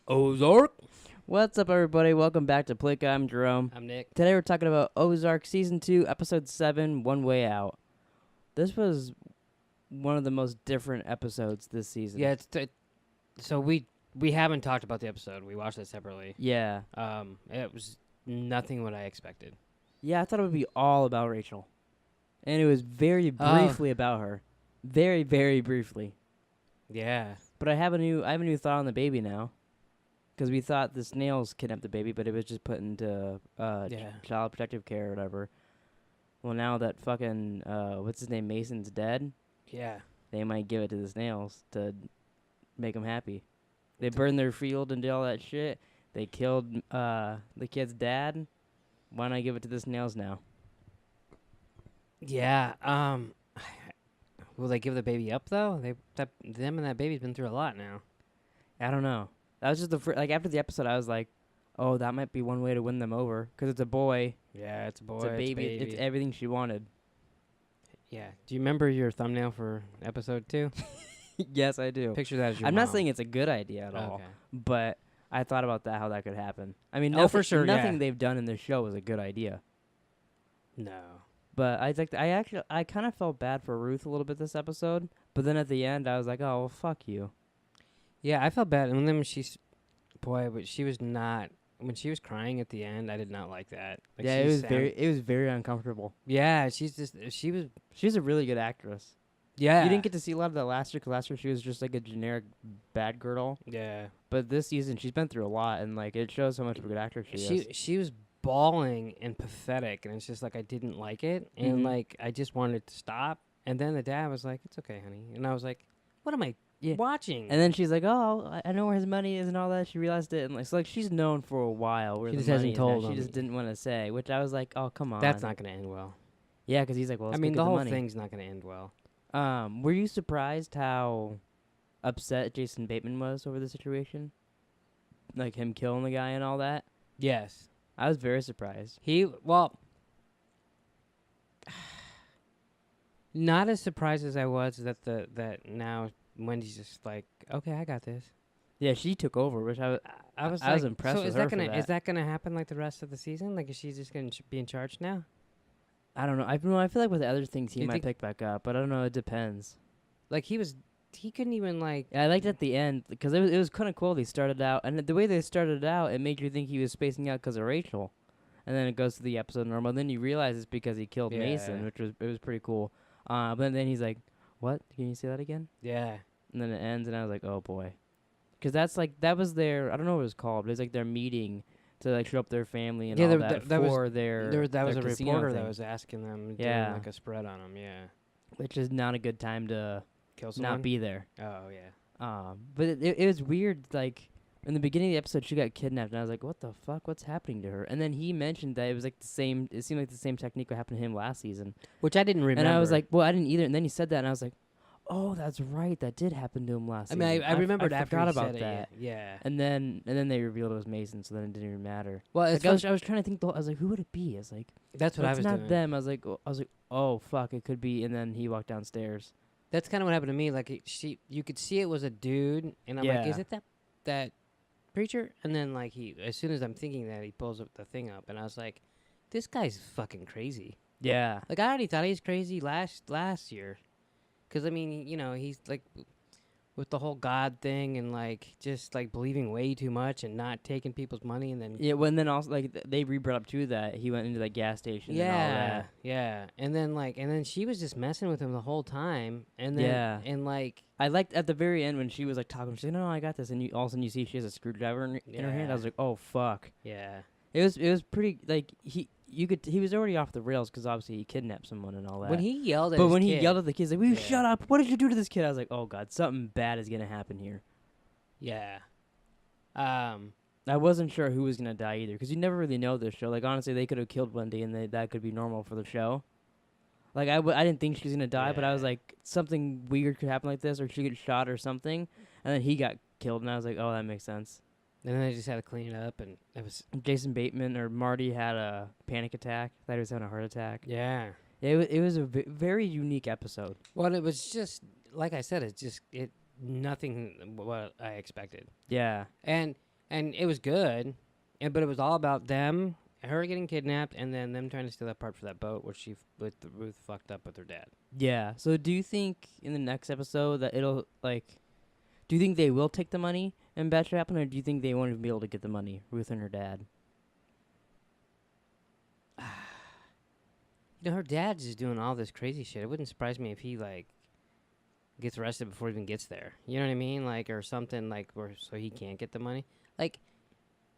Ozark. What's up, everybody? Welcome back to Pleeka. I'm Jerome. I'm Nick. Today we're talking about Ozark Season 2, Episode 7, One Way Out. This was one of the most different episodes this season. Yeah, so we haven't talked about the episode. We watched it separately. Yeah. It was nothing what I expected. Yeah, I thought it would be all about Rachel. And it was very briefly about her. Very, very briefly. Yeah. But I have a new thought on the baby now. Because we thought the snails kidnapped the baby, but it was just put into child protective care or whatever. Well, now that fucking, what's his name, Mason's dead, Yeah. they might give it to the snails to make them happy. They burned their field and did all that shit. They killed the kid's dad. Why not give it to the snails now? Yeah. Will they give the baby up though? Them and that baby's been through a lot now. I don't know. That was just the after the episode, I was like, oh, that might be one way to win them over. Because it's a boy. Yeah, it's a boy. It's a baby. It's everything she wanted. Yeah. Do you remember your thumbnail for episode 2? Yes, I do. Picture that as your I'm mom. not saying it's a good idea at all. Okay. But I thought about that, how that could happen. I mean, Oh, for sure, nothing yeah. they've done in this show is a good idea. No. But I kind of felt bad for Ruth a little bit this episode. But then at the end, I was like, oh, well, fuck you. Yeah, I felt bad. And then but she was not. When she was crying at the end, I did not like that. Like, Yeah, it was very uncomfortable. Yeah, she's She's a really good actress. Yeah. You didn't get to see a lot of that last year, because last year she was just like a generic bad girl. Yeah. But this season, she's been through a lot, and like it shows how much of a good actress she is. She was bawling and pathetic, and it's just like I didn't like it, and Mhm. like I just wanted it to stop. And then the dad was like, "It's okay, honey," and I was like, "What am I watching?" And then she's like, "Oh, I know where his money is and all that." She realized it, and like, so like she's known for a while where She the just money hasn't is now. told She him. just didn't want to say, which I was like, "Oh, come on." That's not gonna end well. Yeah, because he's like, "Well, I let's mean, go get the whole money." thing's not gonna end well. Were you surprised how upset Jason Bateman was over the situation? Like him killing the guy and all that? Yes, I was very surprised. Not as surprised as I was that now Wendy's just like, okay, I got this. Yeah, she took over, which I was like, impressed so with is her that gonna for that. is that gonna happen like the rest of the season? Like, is she just gonna be in charge now? I don't know. I feel like with the other things he You might think- pick back up, but I don't know. It depends. Like he couldn't even like. Yeah, I liked at the end because it was kind of cool. They started out, and the way they started out, it made you think he was spacing out because of Rachel, and then it goes to the episode normal. Then you realize it's because he killed Mason, Yeah. which was pretty cool. But then he's like, "What? Can you say that again?" Yeah. And then it ends, and I was like, "Oh boy," because that was their, I don't know what it was called, but it was like their meeting to like show up their family and all that for their That was a casino reporter that thing, was asking them, Yeah. doing like a spread on them. Yeah. which is not a good time to Kill someone. not be there. Oh yeah. But it was weird. Like in the beginning of the episode, she got kidnapped, and I was like, "What the fuck? What's happening to her?" And then he mentioned that it was like the same. It seemed like the same technique what happened to him last season. Which I didn't remember. And I was like, "Well, I didn't either." And then he said that, and I was like, "Oh, that's right. That did happen to him last I season." mean, I remembered I after forgot he about said that. it. Yeah. And then they revealed it was Mason, so then it didn't even matter. Well, Like, I was trying to think. I was like, "Who would it be?" I was like, that's what I "It's was not doing. them." I was like, "Oh fuck, it could be." And then he walked downstairs. That's kind of what happened to me. Like you could see it was a dude, and I'm like, Yeah. is it that preacher? And then like as soon as I'm thinking that, he pulls up the thing up, and I was like, this guy's fucking crazy. Yeah. Like I already thought he was crazy last year, because I mean, he's like with the whole God thing and like just like believing way too much and not taking people's money, and then Yeah. Well, and then also like they brought up too that he went into that gas station. And all that. yeah, and then she was just messing with him the whole time, and then Yeah. and like I liked at the very end when she was like talking. She's like, "No, I got this," and all of a sudden you see she has a screwdriver in her hand. I was Yeah. like, "Oh fuck!" yeah. It was pretty like he was already off the rails because obviously he kidnapped someone and all that. When he yelled at but his when kid, he yelled at the kids, like, "Will you Yeah. shut up? What did you do to this kid?" I was like, "Oh god, something bad is gonna happen here." yeah. I wasn't sure who was gonna die either because you never really know this show. Like honestly, they could have killed Wendy and that could be normal for the show. Like I didn't think she was gonna die, but I was Yeah. like something weird could happen like this, or she get shot or something, and then he got killed, and I was like, "Oh, that makes sense." And then they just had to clean it up, and it was Jason Bateman or Marty had a panic attack. Thought he was having a heart attack. yeah. It was a very unique episode. Well, it was just like I said. It nothing what I expected. Yeah. And and it was good, but it was all about them, her getting kidnapped, and then them trying to steal that part for that boat where Ruth fucked up with her dad. Yeah. So do you think in the next episode that it'll like? Do you think they will take the money and Bat Trap happen, or do you think they won't even be able to get the money, Ruth and her dad? Her dad's just doing all this crazy shit. It wouldn't surprise me if he like gets arrested before he even gets there. You know what I mean? Like, or something like, so he can't get the money. Like,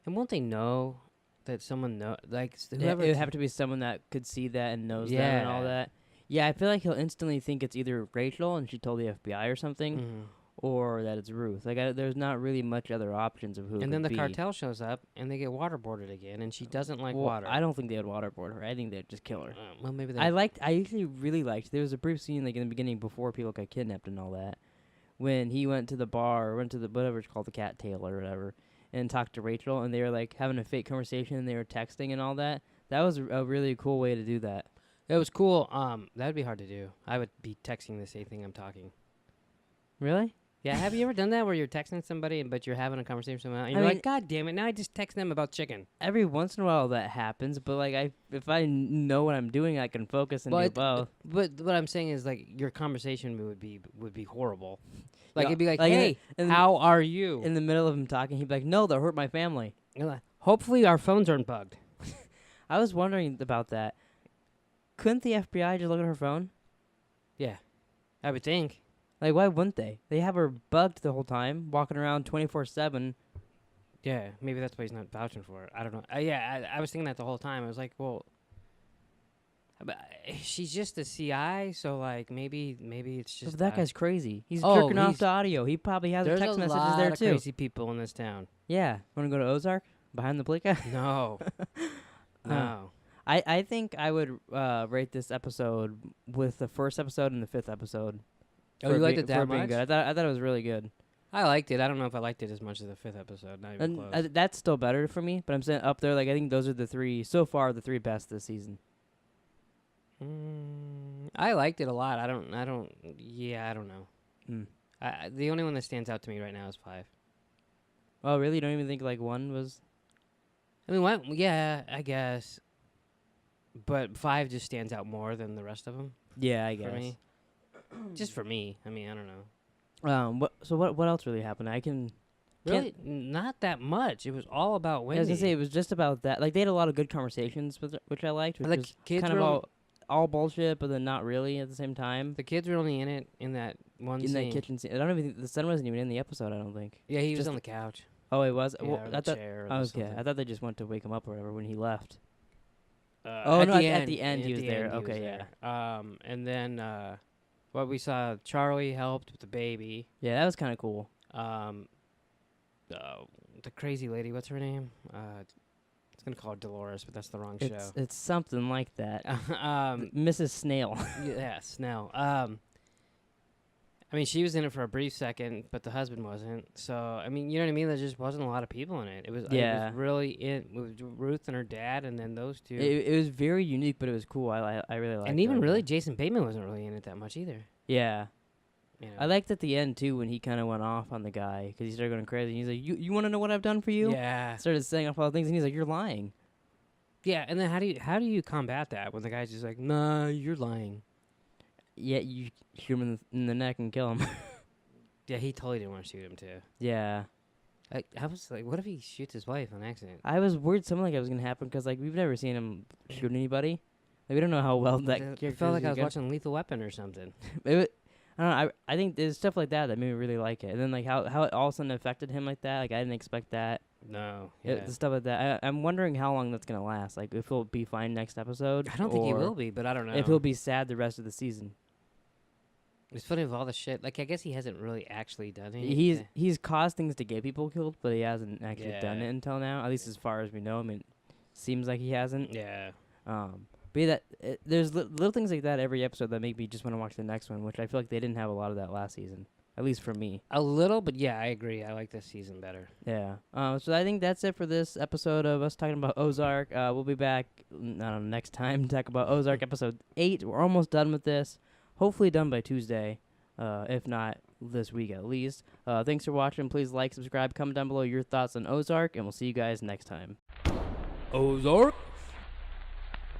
and won't they know that someone whoever It would have to be someone that could see that and knows them and all that. Yeah, I feel like he'll instantly think it's either Rachel and she told the FBI or something, or that it's Ruth. Like, there's not really much other options of who. And then the cartel shows up and they get waterboarded again, and she doesn't like water. I don't think they would waterboard her. I think they'd just kill her. Well, maybe they. I actually really liked. There was a brief scene like in the beginning before people got kidnapped and all that, when he went to the bar, or went to the whatever it's called, the cat tail or whatever, and talked to Rachel, and they were like having a fake conversation and they were texting and all that. That was a really cool way to do that. It was cool. That would be hard to do. I would be texting the same thing I'm talking. Really? Yeah, have you ever done that where you're texting somebody but you're having a conversation with someone and you're like, God damn it, now I just text them about chicken. Every once in a while that happens, but like if I know what I'm doing, I can focus and do both. But what I'm saying is like your conversation would be horrible. Like Yeah, it'd be like, like hey, how are you? In the middle of him talking, he'd be like, no, they'll hurt my family. Hopefully our phones aren't bugged. I was wondering about that. Couldn't the FBI just look at her phone? Yeah, I would think. Like, why wouldn't they? They have her bugged the whole time, walking around 24/7. Yeah, maybe that's why he's not vouching for it. I don't know. I was thinking that the whole time. I was like, well, she's just a CI, so like maybe it's just. But that guy's crazy. He's jerking off the audio. He probably has text messages there too. There's a lot of crazy people in this town. Yeah, want to go to Ozark behind the Pleeka? No, no. I think I would rate this episode with the first episode and the fifth episode. Oh, you liked it that much? Good. I thought it was really good. I liked it. I don't know if I liked it as much as the fifth episode. Not even close. That's still better for me, but I'm saying up there. Like I think those are the three so far, the three best this season. I liked it a lot. I don't know. The only one that stands out to me right now is 5. Oh, really? You don't even think like 1 was? I mean, what? Yeah, I guess. But 5 just stands out more than the rest of them. Yeah, I guess. For me. Just for me. I mean, I don't know. What else really happened? Really not that much. It was all about Wendy. I was gonna say it was just about that. Like they had a lot of good conversations, which I liked. Which was kids kind of all bullshit, but then not really at the same time. The kids were only in it in that one scene. In that kitchen scene. I don't even think the son wasn't even in the episode. I don't think. Yeah, he was on the couch. Oh, he was. Yeah, well, or the chair. Or okay, I thought they just went to wake him up or whatever when he left. At the end he was there. Okay, yeah. And then we saw Charlie helped with the baby. Yeah, that was kind of cool. The crazy lady, what's her name? It's gonna call her Dolores, but that's the wrong show. It's something like that. Mrs. Snail. Yeah, Snell. I mean, she was in it for a brief second, but the husband wasn't. So, I mean, you know what I mean? There just wasn't a lot of people in it. It was really it was Ruth and her dad, and then those two. It was very unique, but it was cool. I really liked it. And even really, Jason Bateman wasn't really in it that much either. Yeah. You know. I liked at the end, too, when he kind of went off on the guy, because he started going crazy. He's like, you want to know what I've done for you? Yeah. Started saying off all the things, and he's like, you're lying. Yeah, and then how do you combat that when the guy's just like, nah, you're lying? Yeah, you shoot him in the neck and kill him. Yeah, he totally didn't want to shoot him, too. Yeah. I was like, what if he shoots his wife on accident? I was worried something like that was going to happen, because like, we've never seen him shoot anybody. Like, we don't know how well that character It felt like I was watching Lethal Weapon or something. I don't know. I think there's stuff like that made me really like it. And then, like, how it all of a sudden affected him like that. Like, I didn't expect that. No. Yeah. The stuff like that. I'm wondering how long that's going to last. Like, if he'll be fine next episode. I don't think he will be, but I don't know. If he'll be sad the rest of the season. It's funny with all the shit. Like, I guess he hasn't really actually done anything. He's caused things to get people killed, but he hasn't actually done it until now. At least as far as we know. I mean, seems like he hasn't. Yeah. But yeah, there's little things like that every episode that make me just want to watch the next one, which I feel like they didn't have a lot of that last season. At least for me. A little, but yeah, I agree. I like this season better. Yeah. So I think that's it for this episode of us talking about Ozark. We'll be back next time to talk about Ozark episode 8. We're almost done with this. Hopefully done by Tuesday. If not, this week at least. Thanks for watching. Please like, subscribe, comment down below your thoughts on Ozark, and we'll see you guys next time. Ozark.